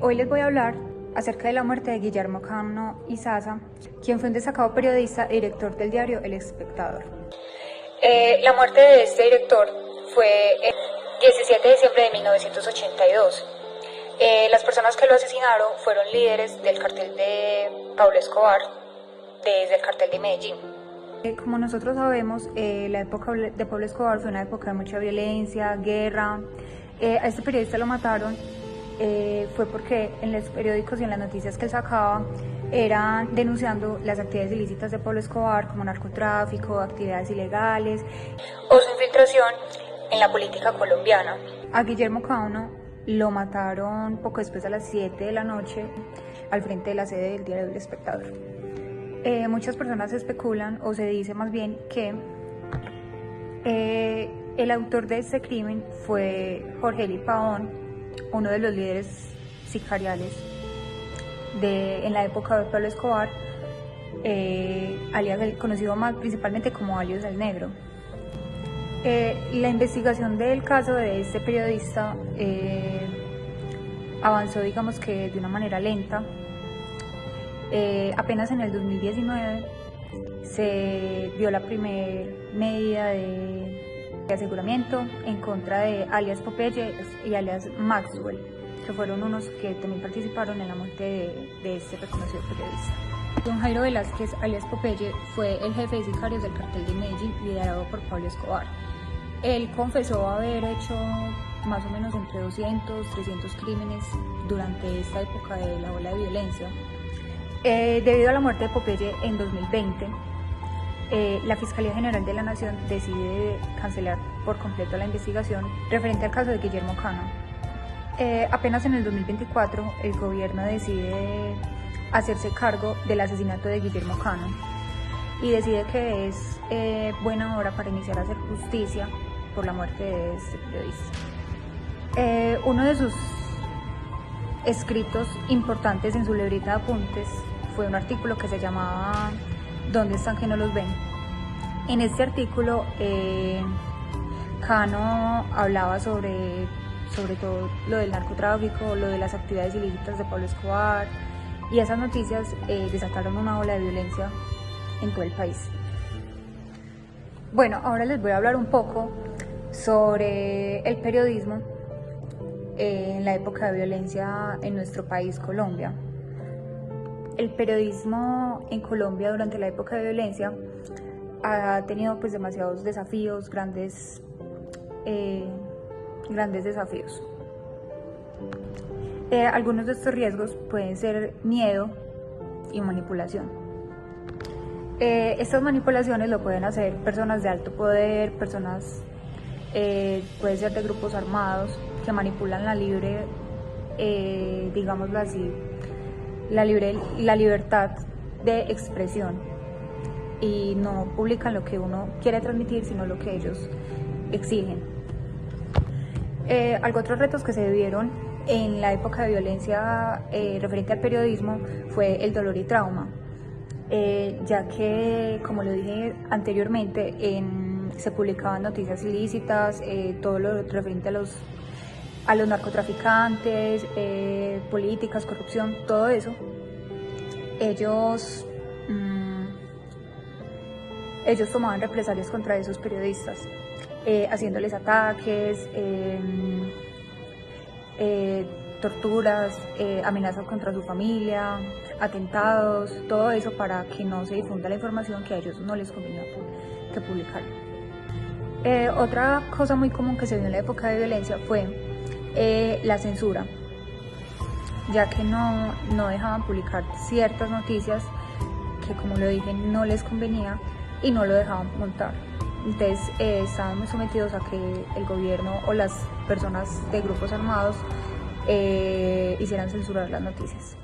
Hoy les voy a hablar acerca de la muerte de Guillermo Cano Izaza, quien fue un destacado periodista y director del diario El Espectador. La muerte de este director fue el 17 de diciembre de 1982. Las personas que lo asesinaron fueron líderes del cartel de Pablo Escobar, desde el cartel de Medellín. Como nosotros sabemos, la época de Pablo Escobar fue una época de mucha violencia, guerra. A este periodista lo mataron fue porque en los periódicos y en las noticias que él sacaba eran denunciando las actividades ilícitas de Pablo Escobar, como narcotráfico, actividades ilegales o su infiltración en la política colombiana. A Guillermo Cano lo mataron poco después a las 7 de la noche al frente de la sede del diario El Espectador. Muchas personas especulan, o se dice más bien, que el autor de este crimen fue Jorge Eli Pavón, uno de los líderes sicariales en la época de Pablo Escobar, conocido más principalmente como alias el Negro. La investigación del caso de este periodista avanzó, digamos que de una manera lenta. Apenas en el 2019 se dio la primera medida de aseguramiento en contra de alias Popeye y alias Maxwell, que fueron unos que también participaron en la muerte de este reconocido periodista. Don Jairo Velázquez, alias Popeye, fue el jefe de sicarios del cartel de Medellín, liderado por Pablo Escobar. Él confesó haber hecho más o menos entre 200, 300 crímenes durante esta época de la ola de violencia. Debido a la muerte de Popeye en 2020, la Fiscalía General de la Nación decide cancelar por completo la investigación referente al caso de Guillermo Cano. Apenas en el 2024 el gobierno decide hacerse cargo del asesinato de Guillermo Cano y decide que es buena hora para iniciar a hacer justicia por la muerte de este periodista. Uno de sus escritos importantes en su libreta de apuntes fue un artículo que se llamaba ¿Dónde están que no los ven? En este artículo Cano hablaba sobre todo lo del narcotráfico, lo de las actividades ilícitas de Pablo Escobar, y esas noticias desataron una ola de violencia en todo el país. Bueno, ahora les voy a hablar un poco sobre el periodismo en la época de violencia en nuestro país, Colombia. El periodismo en Colombia durante la época de violencia ha tenido pues demasiados desafíos, grandes desafíos. Algunos de estos riesgos pueden ser miedo y manipulación. Estas manipulaciones lo pueden hacer personas de alto poder, puede ser de grupos armados que manipulan la libre, digámoslo así, la libertad de expresión, y no publican lo que uno quiere transmitir, sino lo que ellos exigen. Otros retos que se vivieron en la época de violencia referente al periodismo fue el dolor y trauma, ya que, como lo dije anteriormente, se publicaban noticias ilícitas, todo lo referente a los narcotraficantes, políticas, corrupción, todo eso. Ellos tomaban represalias contra esos periodistas, haciéndoles ataques, torturas, amenazas contra su familia, atentados, todo eso para que no se difunda la información que a ellos no les convenía que publicar. Otra cosa muy común que se dio en la época de violencia fue la censura, ya que no dejaban publicar ciertas noticias que, como lo dije, no les convenía y no lo dejaban montar. Entonces estaban muy sometidos a que el gobierno o las personas de grupos armados hicieran censurar las noticias.